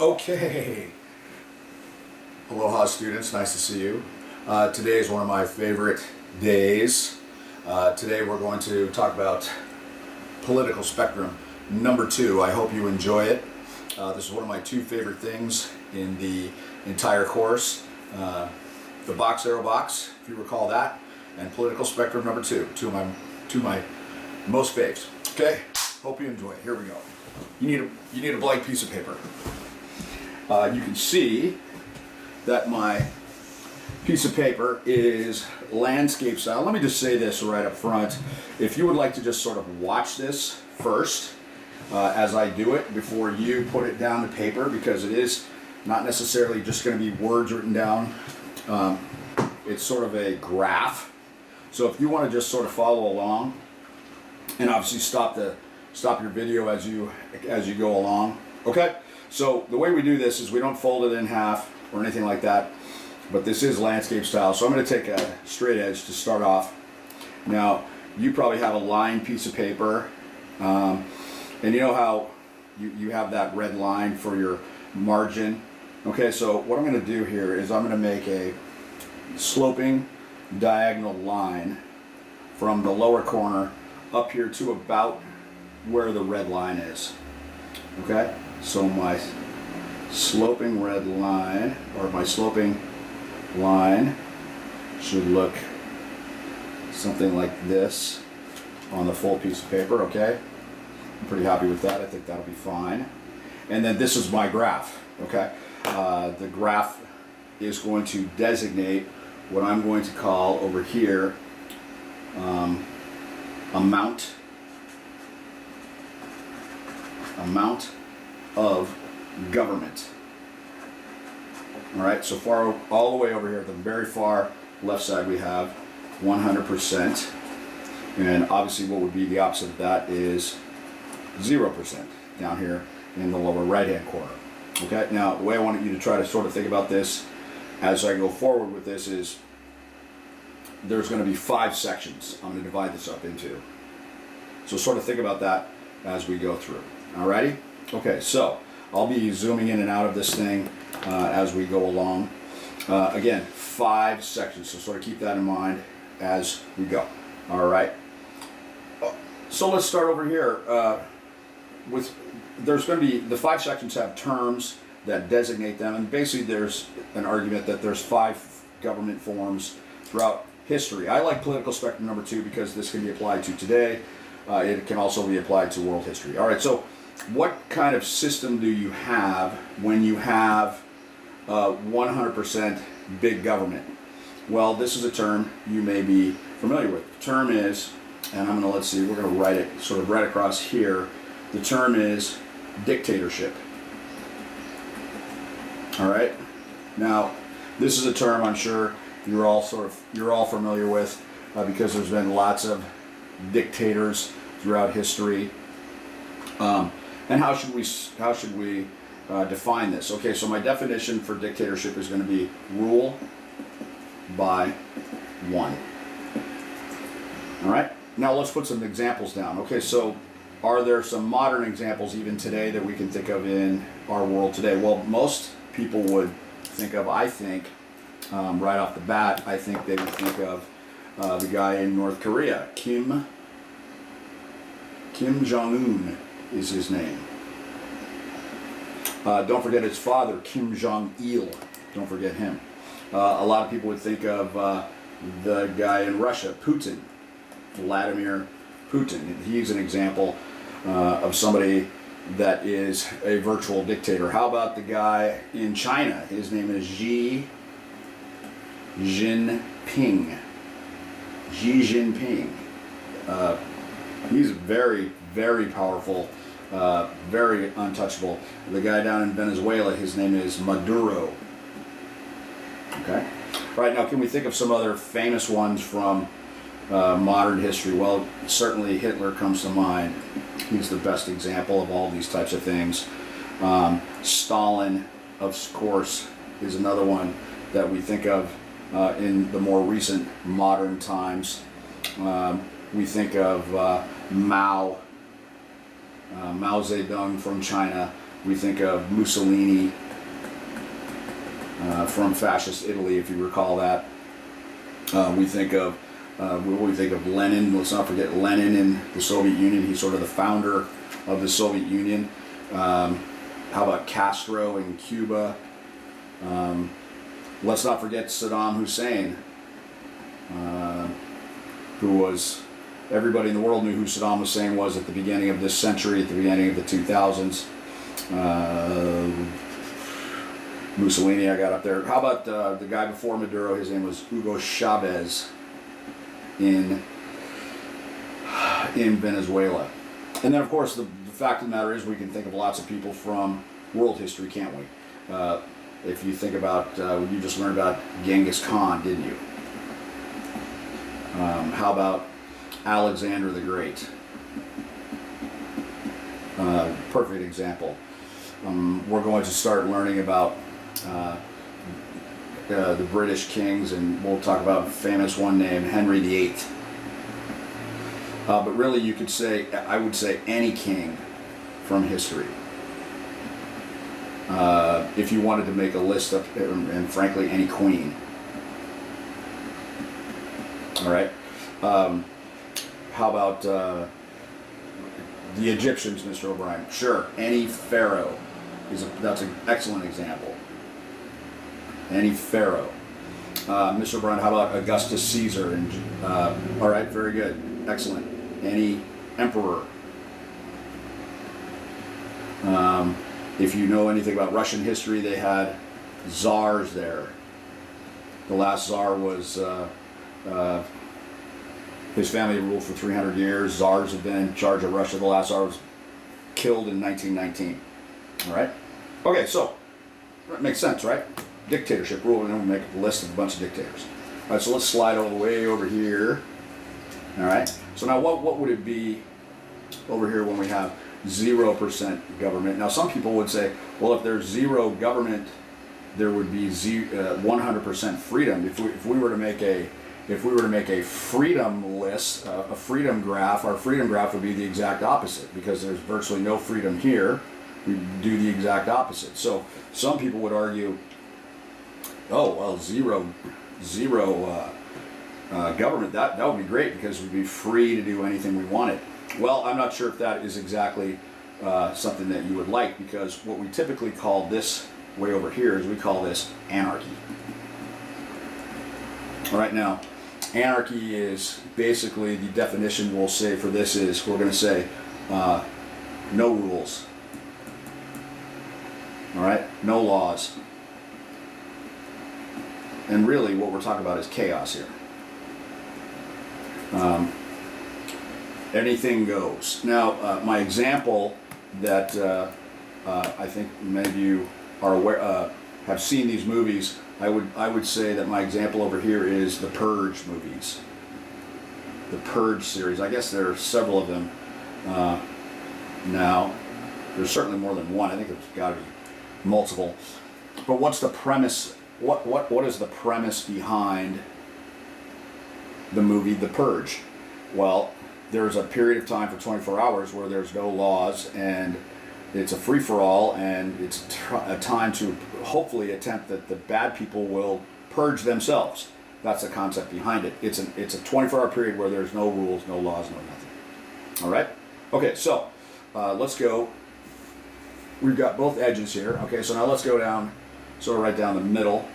Okay. Aloha students, nice to see you. Today is one of my favorite days. Today we're going to talk about political spectrum number 2. I hope you enjoy it. This is one of my 2 favorite things in the entire course. The box arrow box, if you recall that, and political spectrum number 2. Two of my most faves. Okay, hope you enjoy it. Here we go. You need a blank piece of paper. You can see that my piece of paper is landscape style. Let me just say this right up front. If you would like to just sort of watch this first as I do it before you put it down to paper, because it is not necessarily just going to be words written down. It's sort of a graph. So if you want to just sort of follow along, and obviously stop your video as you go along. Okay? So the way we do this is we don't fold it in half or anything like that, but this is landscape style. So I'm going to take a straight edge to start off. Now, you probably have a lined piece of paper, and you know how you have that red line for your margin. Okay, so what I'm going to do here is I'm going to make a sloping diagonal line from the lower corner up here to about where the red line is. Okay, so my sloping red line, or my sloping line, should look something like this on the full piece of paper. Okay, I'm pretty happy with that. I think that'll be fine. And then this is my graph. Okay, the graph is going to designate what I'm going to call over here amount of government. All right, so far, all the way over here at the very far left side, we have 100%, and obviously what would be the opposite of that is 0% down here in the lower right hand corner. Okay, now the way I want you to try to sort of think about this as I go forward with this is there's going to be 5 sections I'm going to divide this up into. So sort of think about that as we go through. Alrighty? Okay, so I'll be zooming in and out of this thing as we go along. Again, 5 sections, so sort of keep that in mind as we go. Alright. So let's start over here. There's going to be, the 5 sections have terms that designate them, and basically there's an argument that there's 5 government forms throughout history. I like political spectrum number 2 because this can be applied to today. It can also be applied to world history. All right, so what kind of system do you have when you have 100% big government? Well, this is a term you may be familiar with. The term is, and I'm going to, let's see, we're going to write it sort of right across here. The term is dictatorship. All right. Now, this is a term I'm sure you're all familiar with because there's been lots of dictators throughout history. And how should we define this? Okay, so my definition for dictatorship is going to be rule by one. All right. Now let's put some examples down. Okay, so are there some modern examples even today that we can think of in our world today? Well, most people would think of, I think, right off the bat, I think they would think of the guy in North Korea, Kim Jong-un is his name. Don't forget his father, Kim Jong-il. Don't forget him. A lot of people would think of the guy in Russia, Putin, Vladimir Putin. He's an example of somebody that is a virtual dictator. How about the guy in China? His name is Xi Jinping. Xi Jinping. He's very, very powerful, very untouchable. The guy down in Venezuela, his name is Maduro. Okay? Right, now can we think of some other famous ones from modern history? Well, certainly Hitler comes to mind. He's the best example of all these types of things. Stalin, of course, is another one that we think of in the more recent modern times. We think of Mao Zedong from China, We think of Mussolini from fascist Italy, if you recall that. We think of Lenin. Let's not forget Lenin in the Soviet Union. He's sort of the founder of the Soviet Union. How about Castro in Cuba? Let's not forget Saddam Hussein, who was, everybody in the world knew who Saddam Hussein was at the beginning of this century, at the beginning of the 2000s. Mussolini I got up there. How about the guy before Maduro? His name was Hugo Chavez in Venezuela. And then, of course, the fact of the matter is we can think of lots of people from world history, can't we? If you think about, you just learned about Genghis Khan, didn't you? How about Alexander the Great? Perfect example. We're going to start learning about the British kings, and we'll talk about a famous one named Henry VIII. But really, you could say, I would say, any king from history. If you wanted to make a list of, and frankly, any queen. All right. How about the Egyptians, Mr. O'Brien? Sure, any pharaoh that's an excellent example. Any pharaoh. Mr. O'Brien, how about Augustus Caesar? All right, very good, excellent. Any emperor. If you know anything about Russian history, they had czars there. The last czar was, his family ruled for 300 years. Czars have been in charge of Russia. The last czar was killed in 1919. All right? Okay, so that makes sense, right? Dictatorship rule, and then we'll make a list of a bunch of dictators. All right, so let's slide all the way over here. All right? So now what would it be over here when we have 0% government? Now, some people would say, well, if there's zero government, there would be 100% freedom. If we were to make a freedom list, a freedom graph, our freedom graph would be the exact opposite, because there's virtually no freedom here. We do the exact opposite. So some people would argue, oh well, zero government, that would be great because we'd be free to do anything we wanted. Well, I'm not sure if that is exactly something that you would like, because what we typically call this way over here is we call this anarchy. All right, now, anarchy is basically, the definition we'll say for this is, we're going to say no rules. All right, no laws. And really what we're talking about is chaos here. Anything goes. Now, my example that I think many of you are aware, have seen these movies, I would say that my example over here is the Purge movies. The Purge series. I guess there are several of them now. There's certainly more than one. I think there's got to be multiple. But what's the premise? What is the premise behind the movie The Purge? Well, there's a period of time for 24 hours where there's no laws, and it's a free-for-all, and it's a time to hopefully attempt that the bad people will purge themselves. That's the concept behind it. It's a 24-hour period where there's no rules, no laws, no nothing. All right? Okay, so let's go. We've got both edges here. Okay, so now let's go down, sort of right down the middle.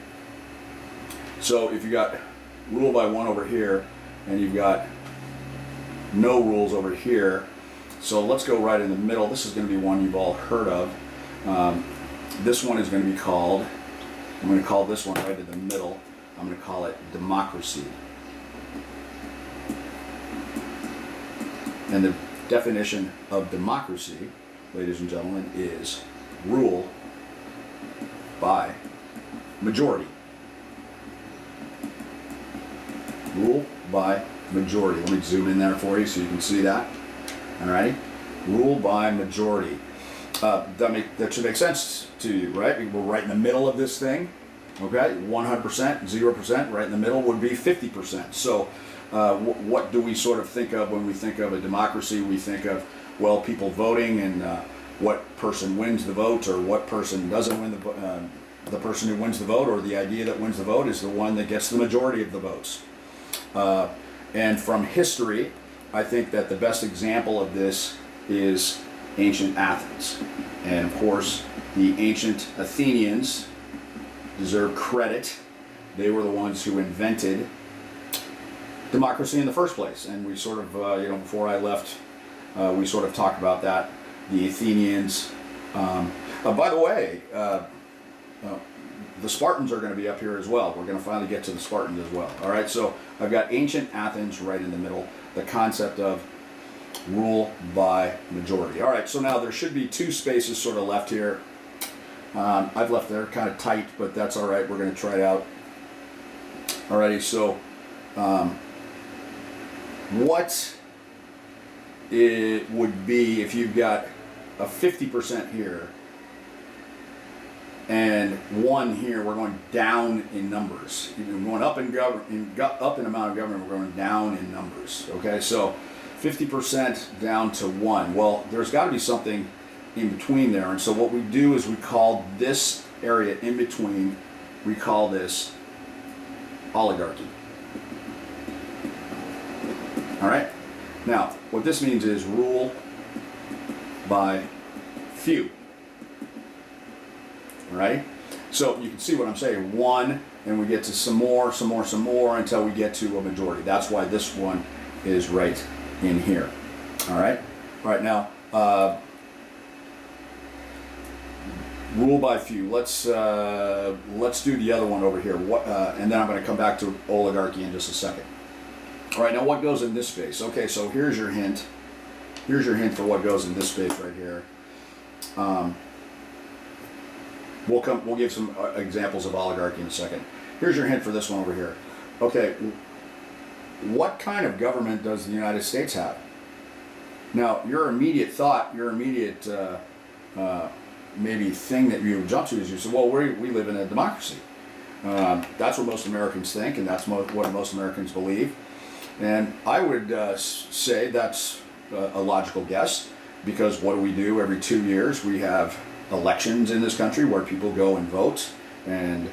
So if you got rule by one over here, and you've got no rules over here, so let's go right in the middle. This is going to be one you've all heard of. This one is going to be called, I'm going to call this one right in the middle, I'm going to call it democracy. And the definition of democracy, ladies and gentlemen, is rule by majority. Rule by majority. Let me zoom in there for you so you can see that. Alrighty? Rule by majority. That should make sense to you, right? We're right in the middle of this thing. Okay? 100%, 0%, right in the middle would be 50%. So what do we sort of think of when we think of a democracy? We think of, well, people voting and what person wins the vote or what person doesn't win the person who wins the vote or the idea that wins the vote is the one that gets the majority of the votes. And from history, I think that the best example of this is ancient Athens. And of course, the ancient Athenians deserve credit. They were the ones who invented democracy in the first place. And we sort of, before I left, we sort of talked about that. The Athenians. By the way, the Spartans are going to be up here as well. We're going to finally get to the Spartans as well. All right, so I've got ancient Athens right in the middle. The concept of rule by majority. All right, so now there should be two spaces sort of left here. I've left there kind of tight, but that's all right. We're going to try it out. Alrighty, so what it would be if you've got a 50% here and 1 here, we're going down in numbers. We're going up in amount of government, we're going down in numbers. Okay, so 50% down to 1. Well, there's got to be something in between there, and so what we do is we call this area in between, we call this oligarchy. All right. Now, what this means is rule by few. All right. So you can see what I'm saying. 1, and we get to some more until we get to a majority. That's why this one is right in here. All right. All right. Now, rule by few. Let's do the other one over here. And then I'm going to come back to oligarchy in just a second. All right, now what goes in this space? Okay, so here's your hint. Here's your hint for what goes in this space right here. We'll give some examples of oligarchy in a second. Here's your hint for this one over here. Okay, what kind of government does the United States have? Now, your immediate thought, your immediate maybe thing that you jump to is you say, well, we live in a democracy. That's what most Americans think, and that's what most Americans believe. And I would say that's a logical guess, because what do we do every 2 years? We have elections in this country where people go and vote, and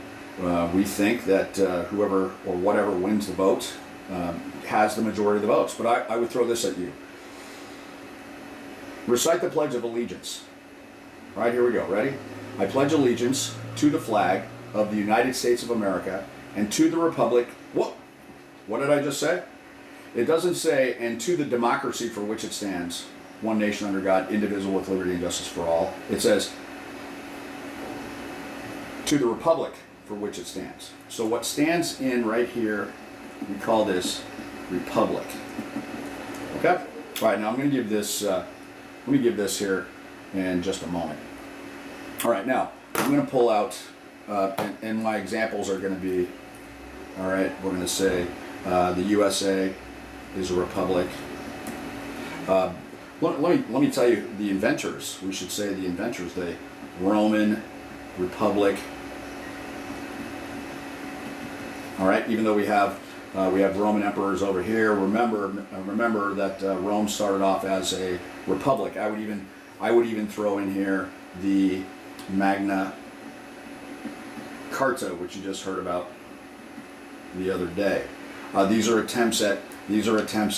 we think that whoever or whatever wins the vote has the majority of the votes. But I would throw this at you. Recite the Pledge of Allegiance. All right, here we go. Ready? I pledge allegiance to the flag of the United States of America and to the republic. What did I just say? It doesn't say, and to the democracy for which it stands, one nation under God, indivisible with liberty and justice for all. It says, to the republic for which it stands. So what stands in right here, we call this republic. Okay? All right, now I'm going to give this, let me give this here in just a moment. All right, now I'm going to pull out, and my examples are going to be, all right, we're going to say the USA is a republic. Let me tell you the inventors. We should say the inventors. The Roman Republic. All right. Even though we have Roman emperors over here, remember that Rome started off as a republic. I would even throw in here the Magna Carta, which you just heard about the other day. These are attempts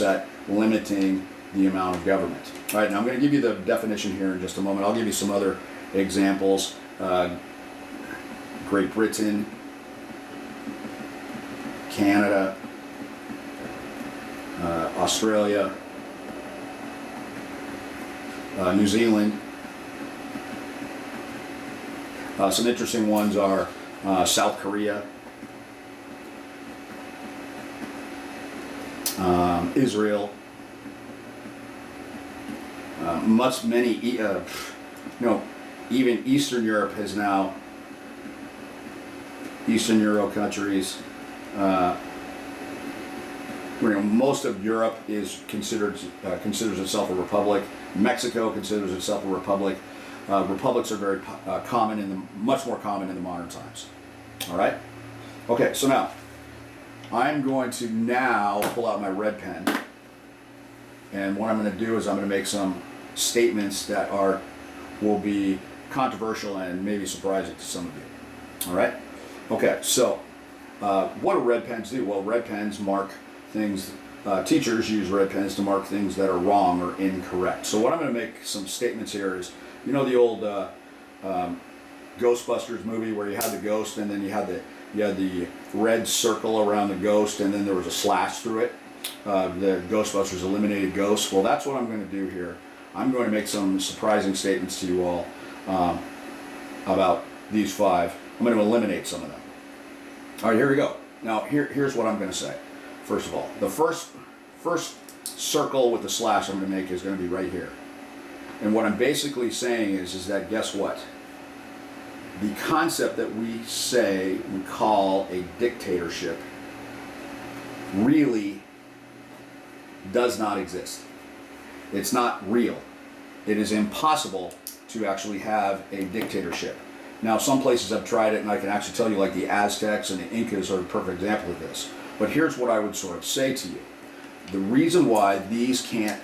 at limiting the amount of government. All right, now I'm going to give you the definition here in just a moment. I'll give you some other examples. Great Britain, Canada, Australia, New Zealand. Some interesting ones are South Korea, Israel, even Eastern Europe has now, Eastern Euro countries, most of Europe is considers itself a republic. Mexico considers itself a republic. Republics are very much more common in the modern times. All right. Okay. So now I'm going to pull out my red pen, and what I'm going to do is I'm going to make some statements that are will be controversial and maybe surprising to some of you. All right? Okay, so what do red pens do? Well, red pens mark things, teachers use red pens to mark things that are wrong or incorrect. So what I'm going to make some statements here is, you know the old Ghostbusters movie where you had the ghost and then you had the red circle around the ghost and then there was a slash through it. The Ghostbusters eliminated ghosts. Well, that's what I'm going to do here. I'm going to make some surprising statements to you all about these 5. I'm going to eliminate some of them. All right, here we go. Now, here's what I'm going to say. First of all, the first circle with the slash I'm going to make is going to be right here. And what I'm basically saying is that guess what? The concept that we call a dictatorship really does not exist. It's not real. It is impossible to actually have a dictatorship. Now, some places have tried it, and I can actually tell you, like the Aztecs and the Incas are a perfect example of this. But here's what I would sort of say to you. The reason why these can't,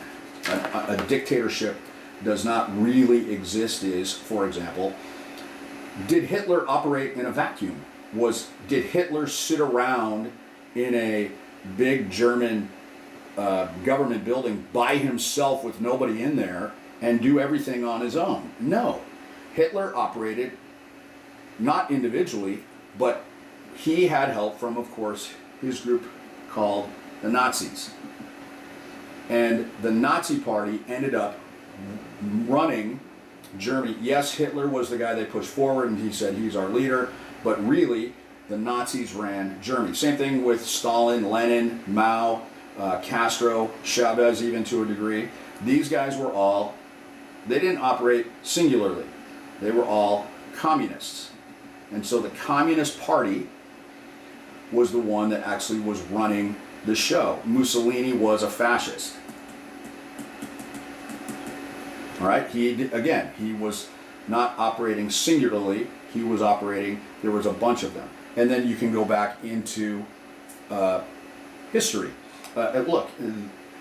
a dictatorship does not really exist is, for example, did Hitler operate in a vacuum? Did Hitler sit around in a big German government building by himself with nobody in there and do everything on his own? No. Hitler operated not individually, but he had help from, of course, his group called the Nazis. And the Nazi Party ended up running Germany. Yes, Hitler was the guy they pushed forward and he said he's our leader, but really the Nazis ran Germany. Same thing with Stalin, Lenin, Mao, Castro, Chavez even to a degree. These guys were all, they didn't operate singularly. They were all communists. And so the Communist Party was the one that actually was running the show. Mussolini was a fascist. All right, he was not operating singularly, he was operating, there was a bunch of them. And then you can go back into history. Look,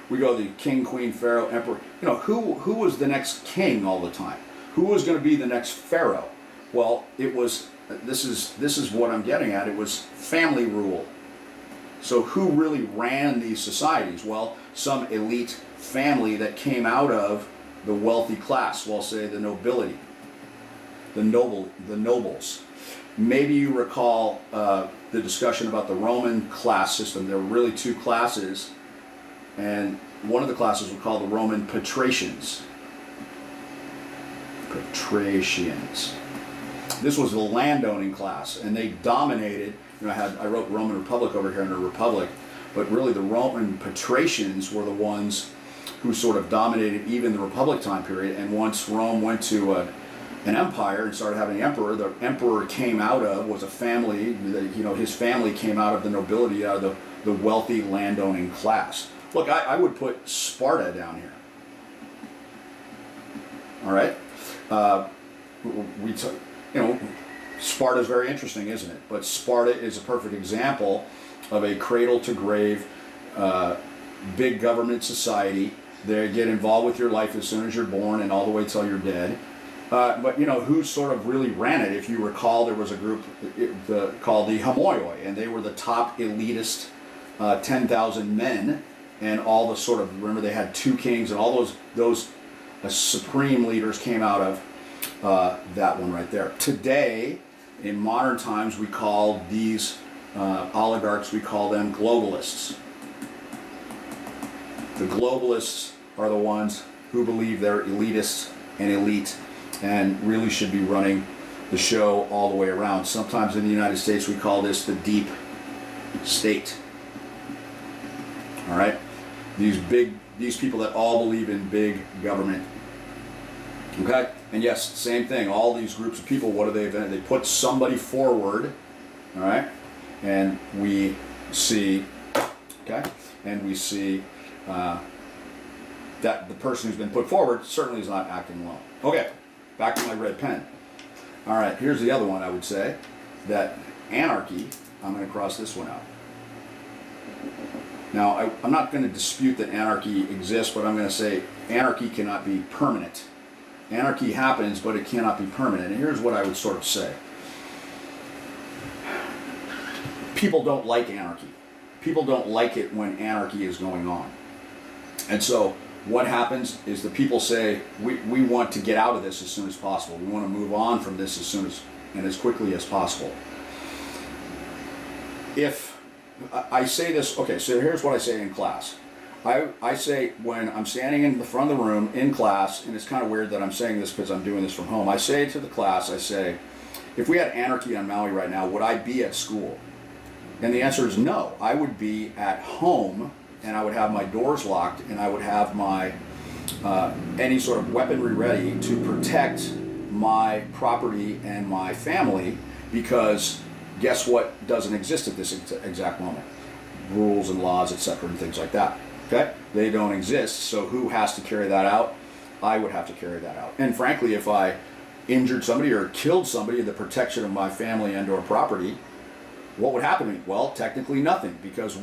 we go the king, queen, pharaoh, emperor. You know, who was the next king all the time? Who was going to be the next pharaoh? Well, it was, this is what I'm getting at, it was family rule. So who really ran these societies? Well, some elite family that came out of the wealthy class, well, say the nobility, the nobles. Maybe you recall the discussion about the Roman class system. There were really 2 classes, and one of the classes was called the Roman patricians. Patricians. This was the landowning class, and they dominated. You know, I wrote Roman Republic over here under Republic, but really the Roman patricians were the ones who sort of dominated even the Republic time period. And once Rome went to an empire and started having an emperor, the emperor came out of, was a family, his family came out of the nobility, out of the wealthy landowning class. Look, I would put Sparta down here. All right? Sparta is very interesting, isn't it? But Sparta is a perfect example of a cradle-to-grave, big government society. They get involved with your life as soon as you're born and all the way till you're dead. But you know, who sort of really ran it? If you recall, there was a group called the Homoioi, and they were the top elitist 10,000 men, and all the sort of, remember they had 2 kings, and all those supreme leaders came out of that one right there. Today, in modern times, we call these oligarchs, we call them globalists. The globalists are the ones who believe they're elitists and elite and really should be running the show all the way around. Sometimes in the United States we call this the deep state. All right? These people that all believe in big government. Okay? And yes, same thing. All these groups of people, what do they do? They put somebody forward, all right? And we see, okay? And we see that the person who's been put forward certainly is not acting alone. Okay, back to my red pen. All right, here's the other one I would say, that anarchy, I'm going to cross this one out. Now, I'm not going to dispute that anarchy exists, but I'm going to say anarchy cannot be permanent. Anarchy happens, but it cannot be permanent. And here's what I would sort of say. People don't like anarchy. People don't like it when anarchy is going on. And so what happens is the people say, we want to get out of this as soon as possible. We want to move on from this as soon as and as quickly as possible. If I say this, okay, so here's what I say in class. I say when I'm standing in the front of the room in class, and it's kind of weird that I'm saying this because I'm doing this from home, I say to the class, I say, if we had anarchy on Maui right now, would I be at school? And the answer is no. I would be at home, and I would have my doors locked, and I would have my any sort of weaponry ready to protect my property and my family, because guess what doesn't exist at this exact moment? Rules and laws, etc., and things like that. Okay? They don't exist, so who has to carry that out? I would have to carry that out. And frankly, if I injured somebody or killed somebody in the protection of my family and or property, what would happen to me? Well, technically nothing, because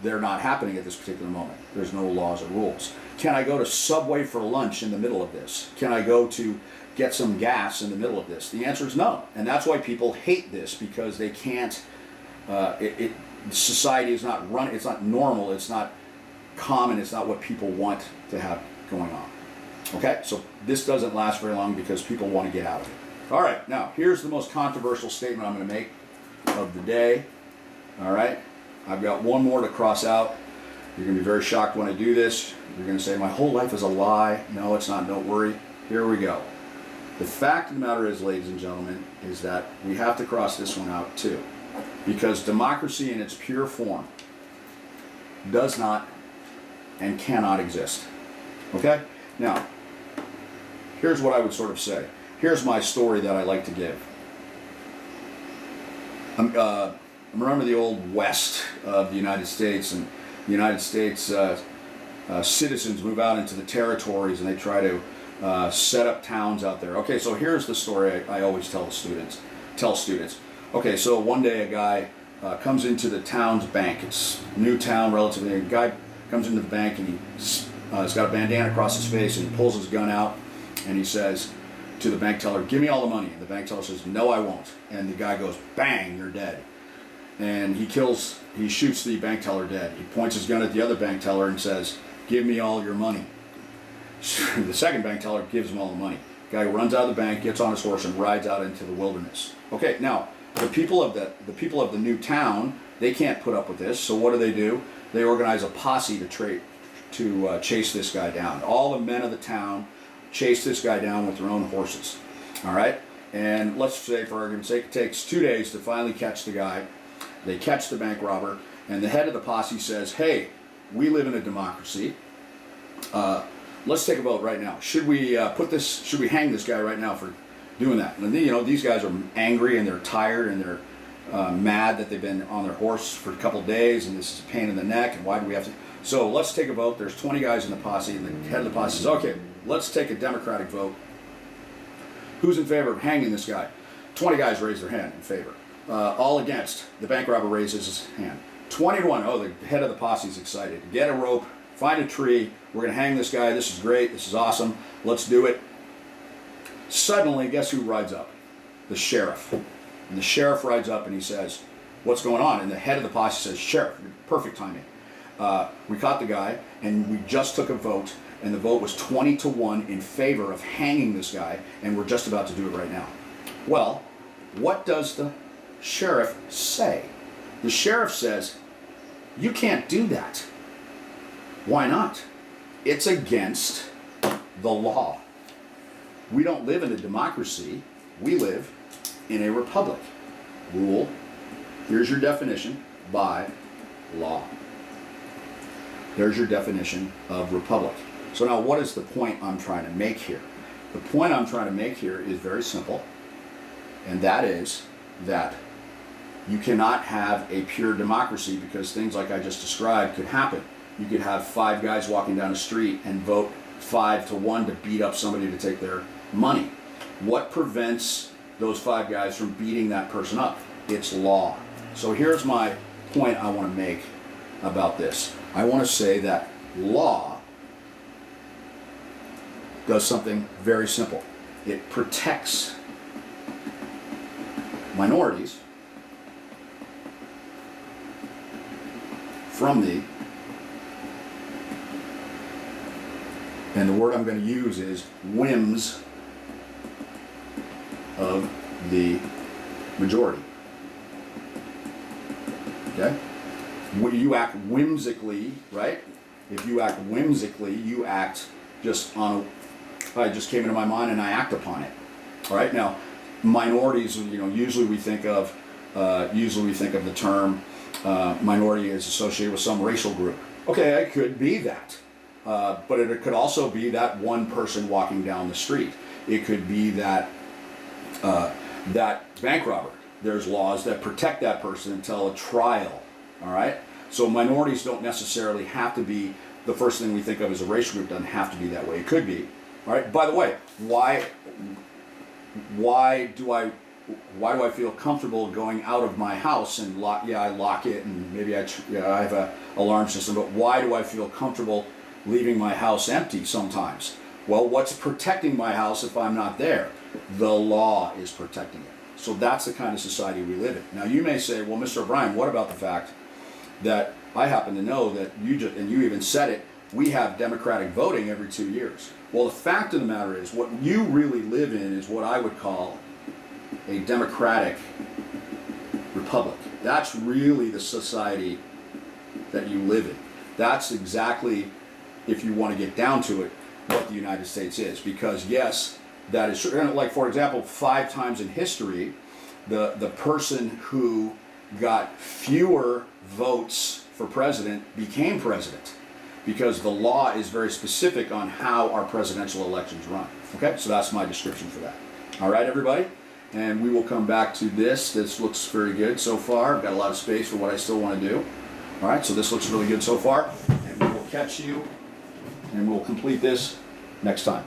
they're not happening at this particular moment. There's no laws or rules. Can I go to Subway for lunch in the middle of this? Can I go to get some gas in the middle of this? The answer is no. And that's why people hate this, because they can't, society is not run, it's not normal, it's not common, it's not what people want to have going on. Okay, so this doesn't last very long because people want to get out of it. All right, now here's the most controversial statement I'm going to make of the day. All right, I've got one more to cross out. You're going to be very shocked when I do this. You're going to say, my whole life is a lie. No, it's not. Don't worry. Here we go. The fact of the matter is, ladies and gentlemen, is that we have to cross this one out too. Because democracy in its pure form does not and cannot exist. Okay? Now, here's what I would sort of say. Here's my story that I like to give. I remember the old West of the United States, and the United States citizens move out into the territories and they try to set up towns out there. Okay, so here's the story I always tell students. Okay, so one day a guy comes into the town's bank. It's a new town, relatively. A guy comes into the bank and he's got a bandana across his face, and he pulls his gun out and he says to the bank teller, give me all the money. And the bank teller says, no, I won't. And the guy goes, bang, you're dead. And he shoots the bank teller dead. He points his gun at the other bank teller and says, give me all your money. The second bank teller gives him all the money. The guy runs out of the bank, gets on his horse, and rides out into the wilderness. Okay, now the people of the new town, they can't put up with this. So what do? They organize a posse to chase this guy down. All the men of the town chase this guy down with their own horses. All right, and let's say, for argument's sake, it takes 2 days to finally catch the guy. They catch the bank robber, and the head of the posse says, hey, we live in a democracy. Let's take a vote right now. Should we hang this guy right now for doing that? And these guys are angry and they're tired and they're mad that they've been on their horse for a couple days and this is a pain in the neck, and why do we have to? So let's take a vote. There's 20 guys in the posse, and the head of the posse says, okay, let's take a democratic vote. Who's in favor of hanging this guy? 20 guys raise their hand in favor. All against. The bank robber raises his hand. 20-1. Oh, the head of the posse is excited. Get a rope, find a tree. We're going to hang this guy. This is great. This is awesome. Let's do it. Suddenly, guess who rides up? The sheriff. And the sheriff rides up and he says, what's going on? And the head of the posse says, sheriff, perfect timing. We caught the guy, and we just took a vote, and the vote was 20-1 in favor of hanging this guy, and we're just about to do it right now. Well, what does the sheriff say? The sheriff says, you can't do that. Why not? It's against the law. We don't live in a democracy. We live in a republic. Rule, here's your definition, by law. There's your definition of republic. So now what is the point I'm trying to make here? The point I'm trying to make here is very simple, and that is that you cannot have a pure democracy, because things like I just described could happen. You could have 5 guys walking down the street and vote 5-1 to beat up somebody to take their money. What prevents those 5 guys from beating that person up? It's law. So here's my point I want to make about this. I want to say that law does something very simple. It protects minorities from the, and the word I'm going to use is whims of the majority. Okay? When you act whimsically, right? If you act whimsically, you act just on it just came into my mind and I act upon it. All right? Now, minorities, usually we think of the term minority is associated with some racial group. Okay, it could be that. But it could also be that one person walking down the street. It could be that that bank robber. There's laws that protect that person until a trial. All right? So minorities don't necessarily have to be the first thing we think of as a racial group. Doesn't have to be that way. It could be. All right? By the way, why do I feel comfortable going out of my house and I lock it, and maybe I have an alarm system, but why do I feel comfortable leaving my house empty sometimes? Well, what's protecting my house if I'm not there? The law is protecting it. So that's the kind of society we live in. Now you may say, well, Mr. O'Brien, what about the fact that I happen to know that and you even said it, we have democratic voting every 2 years. Well, the fact of the matter is, what you really live in is what I would call a democratic republic. That's really the society that you live in. That's exactly, if you want to get down to it, what the United States is. Because yes, that is true. Like, for example, 5 times in history, the person who got fewer votes for president became president, because the law is very specific on how our presidential elections run. Okay, so that's my description for that. All right, everybody? And we will come back to this. This looks very good so far. I've got a lot of space for what I still want to do. All right, so this looks really good so far. And we will catch you, and we'll complete this next time.